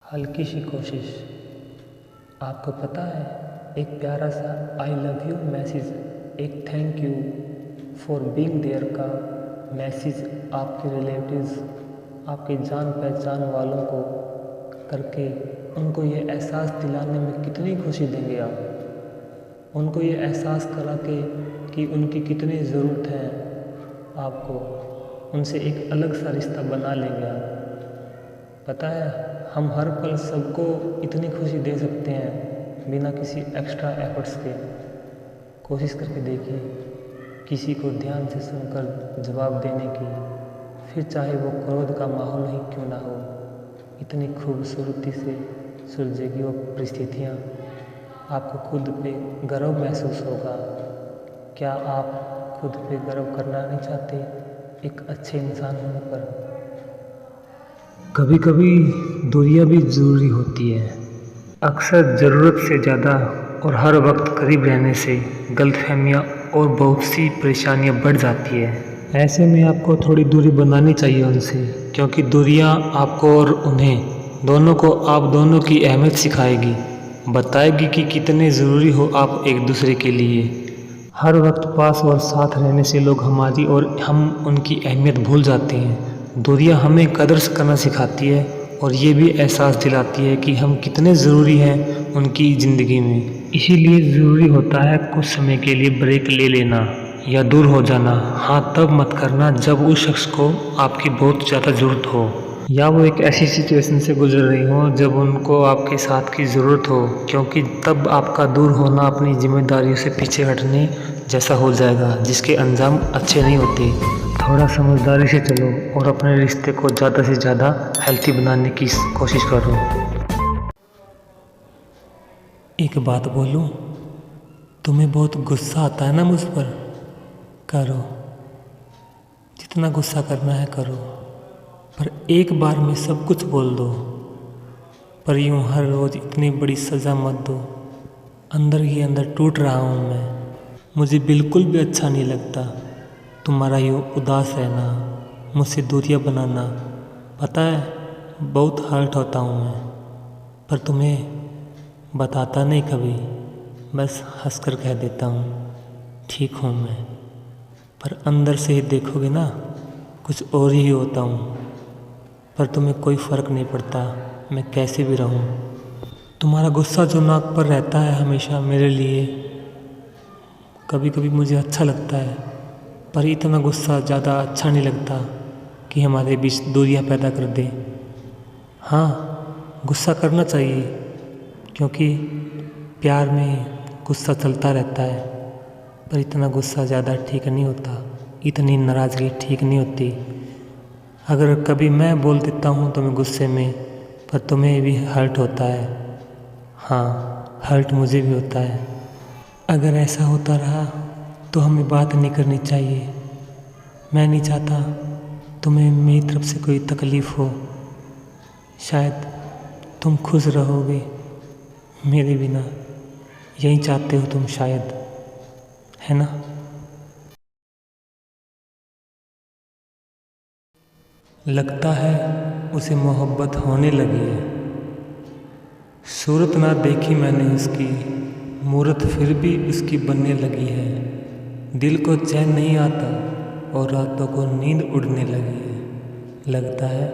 हल्की सी कोशिश। आपको पता है, एक प्यारा सा आई लव यू मैसेज, एक thank you for being there का मैसेज आपके रिलेटिव्स, आपके जान पहचान वालों को करके उनको ये एहसास दिलाने में कितनी खुशी देंगे आप। उनको ये एहसास करा के कि उनकी कितनी ज़रूरत है आपको, उनसे एक अलग सा रिश्ता बना लेंगे आप। पता है, हम हर पल सबको इतनी खुशी दे सकते हैं बिना किसी एक्स्ट्रा एफर्ट्स के। कोशिश करके देखिए किसी को ध्यान से सुनकर जवाब देने की, फिर चाहे वो क्रोध का माहौल ही क्यों ना हो। इतनी खूबसूरती से सुलझेगी वो परिस्थितियाँ, आपको खुद पे गर्व महसूस होगा। क्या आप खुद पे गर्व करना नहीं चाहते एक अच्छे इंसान होने पर? कभी कभी दूरियां भी ज़रूरी होती है। अक्सर ज़रूरत से ज़्यादा और हर वक्त करीब रहने से गलतफहमियां और बहुत सी परेशानियां बढ़ जाती है। ऐसे में आपको थोड़ी दूरी बनानी चाहिए उनसे, क्योंकि दूरियां आपको और उन्हें दोनों को आप दोनों की अहमियत सिखाएगी, बताएगी कि कितने ज़रूरी हो आप एक दूसरे के लिए। हर वक्त पास और साथ रहने से लोग हमारी और हम उनकी अहमियत भूल जाते हैं। दूरियां हमें कदर करना सिखाती है और ये भी एहसास दिलाती है कि हम कितने ज़रूरी हैं उनकी ज़िंदगी में। इसीलिए ज़रूरी होता है कुछ समय के लिए ब्रेक ले लेना या दूर हो जाना। हाँ, तब मत करना जब उस शख्स को आपकी बहुत ज़्यादा ज़रूरत हो, या वो एक ऐसी सिचुएशन से गुजर रही हो जब उनको आपके साथ की ज़रूरत हो, क्योंकि तब आपका दूर होना अपनी जिम्मेदारियों से पीछे हटने जैसा हो जाएगा, जिसके अंजाम अच्छे नहीं होते। थोड़ा समझदारी से चलो और अपने रिश्ते को ज़्यादा से ज़्यादा हेल्थी बनाने की कोशिश करो। एक बात बोलूं, तुम्हें बहुत गुस्सा आता है ना मुझ पर? करो, जितना गुस्सा करना है करो, पर एक बार में सब कुछ बोल दो। पर यूं हर रोज़ इतनी बड़ी सज़ा मत दो। अंदर ही अंदर टूट रहा हूँ मैं। मुझे बिल्कुल भी अच्छा नहीं लगता तुम्हारा यूँ उदास रहना, मुझसे दूरियां बनाना। पता है, बहुत हर्ट होता हूँ मैं, पर तुम्हें बताता नहीं कभी, बस हंसकर कह देता हूँ ठीक हूँ मैं। पर अंदर से ही देखोगे ना, कुछ और ही होता हूँ। पर तुम्हें कोई फ़र्क नहीं पड़ता मैं कैसे भी रहूँ। तुम्हारा गुस्सा जो नाक पर रहता है हमेशा मेरे लिए, कभी कभी मुझे अच्छा लगता है, पर इतना गुस्सा ज़्यादा अच्छा नहीं लगता कि हमारे बीच दूरियां पैदा कर दे। हाँ, गुस्सा करना चाहिए, क्योंकि प्यार में गुस्सा चलता रहता है, पर इतना गुस्सा ज़्यादा ठीक नहीं होता, इतनी नाराज़गी ठीक नहीं होती। अगर कभी मैं बोल देता हूँ तुम्हें गुस्से में, पर तुम्हें भी हर्ट होता है। हाँ, हर्ट मुझे भी होता है। अगर ऐसा होता रहा तो हमें बात नहीं करनी चाहिए। मैं नहीं चाहता तुम्हें मेरी तरफ से कोई तकलीफ़ हो। शायद तुम खुश रहोगे मेरे बिना, यही चाहते हो तुम शायद, है ना? लगता है उसे मोहब्बत होने लगी है। सूरत ना देखी मैंने उसकी, मूरत फिर भी उसकी बनने लगी है। दिल को चैन नहीं आता और रातों को नींद उड़ने लगी है। लगता है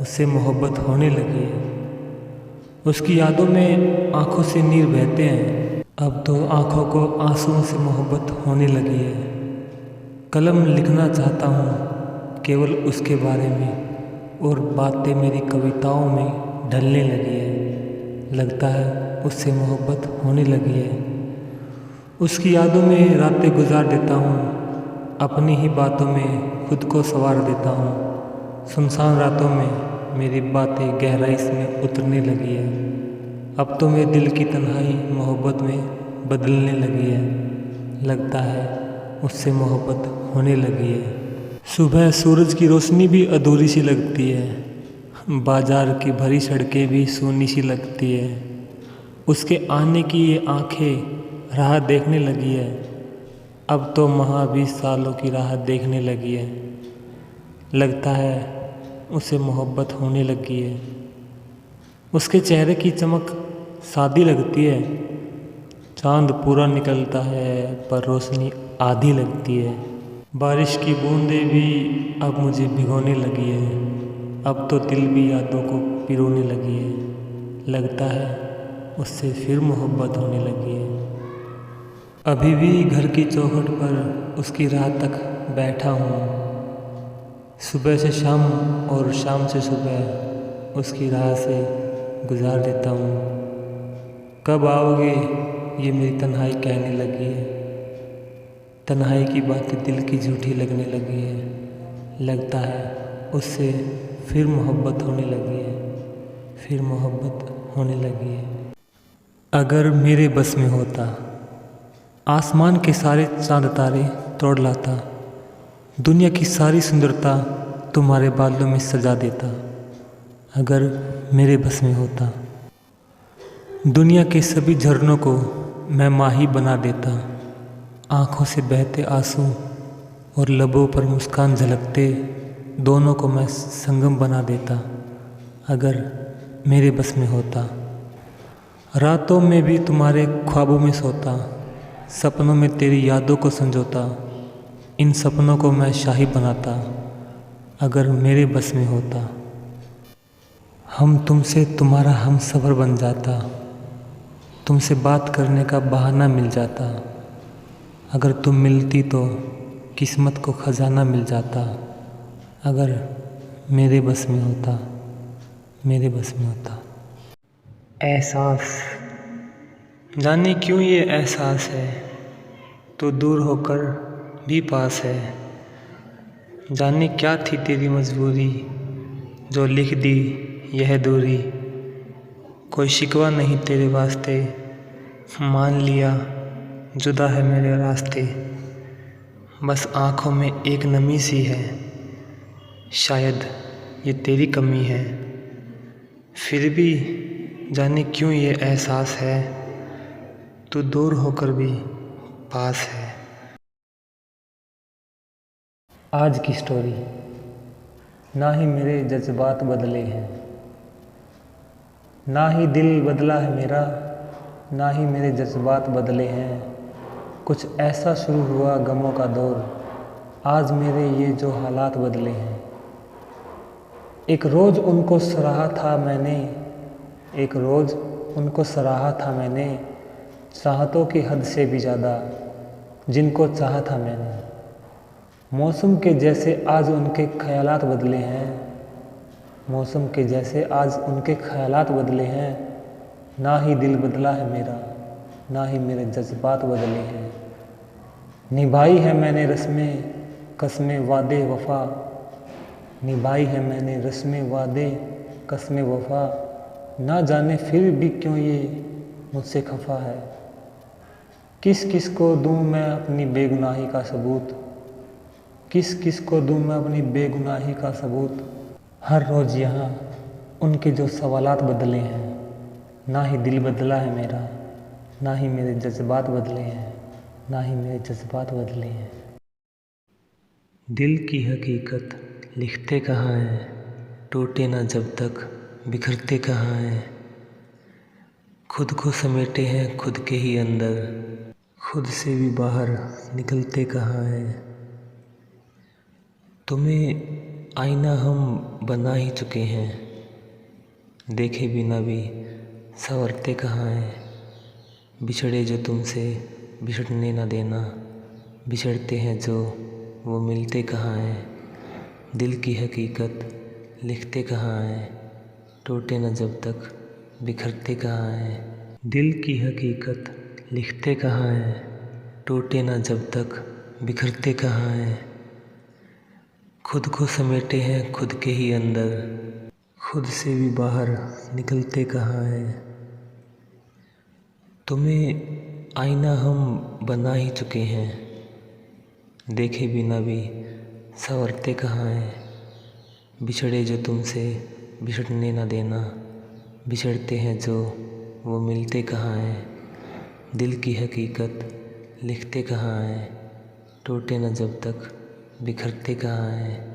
उससे मोहब्बत होने लगी है। उसकी यादों में आंखों से नीर बहते हैं, अब तो आंखों को आंसुओं से मोहब्बत होने लगी है। कलम लिखना चाहता हूँ केवल उसके बारे में, और बातें मेरी कविताओं में ढलने लगी है। लगता है उससे मोहब्बत होने लगी है। उसकी यादों में रातें गुजार देता हूँ, अपनी ही बातों में खुद को संवार देता हूँ। सुनसान रातों में मेरी बातें गहराई में उतरने लगी है। अब तो मेरे दिल की तन्हाई मोहब्बत में बदलने लगी है। लगता है उससे मोहब्बत होने लगी है। सुबह सूरज की रोशनी भी अधूरी सी लगती है, बाजार की भरी सड़कें भी सूनी सी लगती है। उसके आने की ये आंखें राह देखने लगी है, अब तो 20 सालों की राह देखने लगी है। लगता है उसे मोहब्बत होने लगी है। उसके चेहरे की चमक सादी लगती है। चांद पूरा निकलता है पर रोशनी आधी लगती है। बारिश की बूंदें भी अब मुझे भिगोने लगी है। अब तो दिल भी यादों को पिरोने लगी है। लगता है उससे फिर मोहब्बत होने लगी है। अभी भी घर की चौखट पर उसकी राह तक बैठा हूँ। सुबह से शाम और शाम से सुबह उसकी राह से गुजार देता हूँ। कब आओगे ये मेरी तन्हाई कहने लगी है। तन्हाई की बातें दिल की झूठी लगने लगी है। लगता है उससे फिर मोहब्बत होने लगी है। फिर मोहब्बत होने लगी है। अगर मेरे बस में होता आसमान के सारे चांद तारे तोड़ लाता। दुनिया की सारी सुंदरता तुम्हारे बालों में सजा देता। अगर मेरे बस में होता दुनिया के सभी झरनों को मैं माही बना देता। आँखों से बहते आंसू और लबों पर मुस्कान झलकते दोनों को मैं संगम बना देता। अगर मेरे बस में होता रातों में भी तुम्हारे ख्वाबों में सोता। सपनों में तेरी यादों को संजोता। इन सपनों को मैं शाही बनाता। अगर मेरे बस में होता हम तुमसे तुम्हारा हमसफ़र बन जाता। तुमसे बात करने का बहाना मिल जाता। अगर तुम मिलती तो किस्मत को खजाना मिल जाता। अगर मेरे बस में होता मेरे बस में होता। एहसास जाने क्यों ये एहसास है तो दूर होकर भी पास है। जाने क्या थी तेरी मजबूरी जो लिख दी यह दूरी। कोई शिकवा नहीं तेरे वास्ते मान लिया जुदा है मेरे रास्ते। बस आँखों में एक नमी सी है शायद ये तेरी कमी है। फिर भी जाने क्यों ये एहसास है तो दूर होकर भी पास है। आज की स्टोरी। ना ही मेरे जज्बात बदले हैं, ना ही दिल बदला है मेरा, ना ही मेरे जज्बात बदले हैं। कुछ ऐसा शुरू हुआ गमों का दौर, आज मेरे ये जो हालात बदले हैं। एक रोज़ उनको सराहा था मैंने, एक रोज़ उनको सराहा था मैंने, चाहतों की हद से भी ज़्यादा जिनको चाहा था मैंने। मौसम के जैसे आज उनके ख्यालात बदले हैं, मौसम के जैसे आज उनके ख्यालात बदले हैं। ना ही दिल बदला है मेरा, ना ही मेरे जज्बात बदले हैं। निभाई है मैंने रस्में कस्में वादे वफ़ा, निभाई है मैंने रस्में वादे कस्में वफ़ा। ना जाने फिर भी क्यों ये मुझसे खफा है। किस किस को दूँ मैं अपनी बेगुनाही का सबूत, किस किस को दूँ मैं अपनी बेगुनाही का सबूत। हर रोज़ यहाँ उनके जो सवालात बदले हैं, ना ही दिल बदला है मेरा, ना ही मेरे जज्बात बदले हैं, ना ही मेरे जज्बात बदले हैं। दिल की हकीकत लिखते कहाँ हैं, टूटे ना जब तक बिखरते कहाँ हैं। खुद को समेटे हैं खुद के ही अंदर, खुद से भी बाहर निकलते कहाँ हैं। तुम्हें आईना हम बना ही चुके हैं, देखे बिना भी संवरते कहाँ हैं। बिछड़े जो तुमसे बिछड़ने ना देना, बिछड़ते हैं जो वो मिलते कहाँ हैं। दिल की हकीकत लिखते कहाँ हैं, टूटे न जब तक बिखरते कहाँ हैं। दिल की हकीकत लिखते कहाँ हैं, टूटे न जब तक बिखरते कहाँ हैं। खुद को समेटे हैं खुद के ही अंदर, खुद से भी बाहर निकलते कहाँ हैं। तुम्हें आईना हम बना ही चुके हैं, देखे बिना भी संवरते कहाँ हैं। बिछड़े जो तुमसे बिछड़ने ना देना, बिछड़ते हैं जो वो मिलते कहाँ हैं। दिल की हकीकत लिखते कहाँ हैं, टूटे न जब तक बिखरते कहाँ हैं।